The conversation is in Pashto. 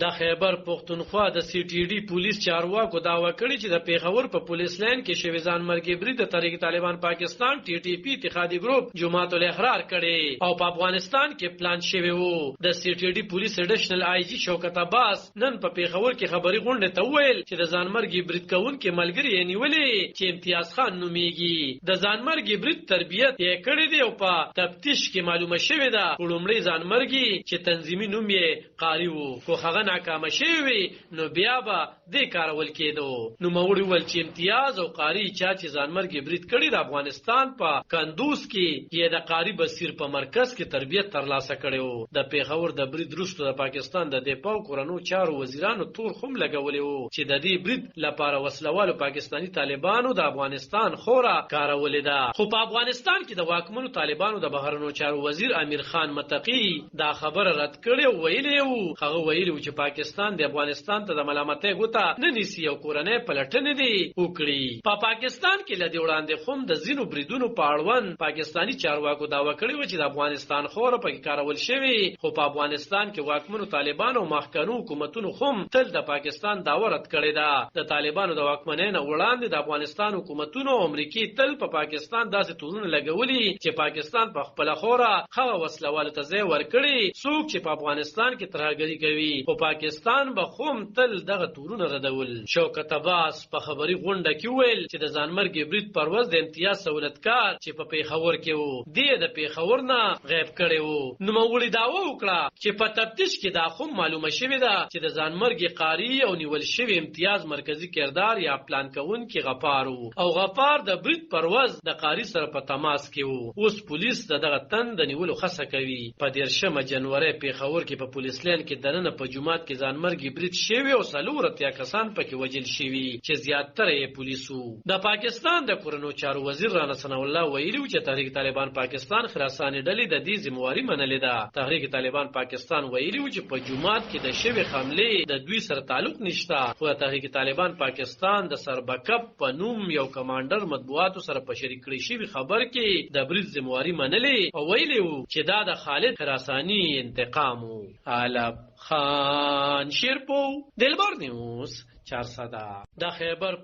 د خیبر پښتونخوا د سی ټي ډي پولیس چارواکو داوا کړې چې د پیښور په پولیس لاین کې شوی ځانمرګي برید د تحریک طالبان پاکستان ټي ټي پی اتحادی ګروپ جماعت الاحرار کړي او په افغانستان کې پلان شوی وو. د سی ټي ډي پولیس اډیشنل آی جی شوکت عباس نن په پیښور کې خبري غونډه ته ویل چې د ځانمرګي برید کوونکو ملګری یې نیولې چې امتیاز خان نومیږي. د ځانمرګي برید تربیت یې کړی دی او په تفتیش کې معلومه شوې ده وړومړی ځانمرګي چې تنظیمي نوم یې قاری وو خو هغه ناکامه شوی نو بیا به د کارول کېدو. نو موري ول چې امتیاز او قاری چا چې ځانمرګي برید کړی د افغانستان په کندوز کې یې د قاری بصیر په مرکز کې تربیت ترلاسه کړو. د پیښور د برید وروسته د پاکستان د دفاع او کورنو چارو وزیرانو تور خم لګولې وو چې د دې برید لپاره وسلوالو پاکستانی طالبانو د افغانستان خورا کارولې ده. خو په افغانستان کې د واکمنو طالبانو د بهرنیو چارو وزیر امیر خان متقی دا خبره رد کړې او ویلې وو هغه ویلي چې پاکستان د افغانستان ته د ملامتۍ ګوته نه نیسي او کورنۍ پلټنې دي وکړي. په پاکستان کې لدی وړاندې خو د زینو بریدونو په اړوند پاکستانی چارواکو داوا کړی و چې د افغانستان خور په کارول شوی خو په افغانستان کې واکمنو طالبانو او مخکنو حکومتونو هم تل د پاکستان داوا رد کړی ده. د طالبانو د واکمنۍ نه وړاندې د افغانستان حکومتونو او امریکای تل په پاکستان داسې تورونه لګولي چې پاکستان په خپل خوره هغه وسلوال ته ځای ورکړي څوک چې په افغانستان کې ترهګري کوي او پاکستان به هم تل دغه تورونه ردول. شوکت عباس په خبري غونډه کې ویل چې د ځانمرګي برید پرواز د امتیاز سہولتکار چې په پیښور کې وو د پیښور نه غیب کړي وو. نو مغولي داوا وکړه چې په تفتیش کې دا خو معلومه شوې ده چې د ځانمرګي قاری او نیول شوی امتیاز مرکزی کردار یا پلان کوونکي غفار وو او غفار د برید پرواز د قاری سره په تماس کې وو. اوس پولیس دغه تن د نیولو خصه کوي. په 13 جنوري پیښور کې په پولیس لاین کې دننه په جمعات کې ځانمرګي برید شوی او سلورتیا کسان پکې وجل شوی چې زیاتره یې پولیسو. د پاکستان د کورنو چارو وزیر رانا ثناء الله ویلي چې تحریک طالبان پاکستان خراساني ډلې د دې ذمہواری منلې ده. تحریک طالبان پاکستان ویلي چې په جمعات کې د شوی حمله د دوی سره تعلق نشته خو تحریک طالبان پاکستان د سربکب په نوم یو کمانډر مطبوعاتو سره په شریک کړی شوی خبر کې د برید ذمہواری منلې او ویلي چې دا د خالد خراساني انتقام وو. علب خان شیرپو دلبر نیوز 400 د خیبر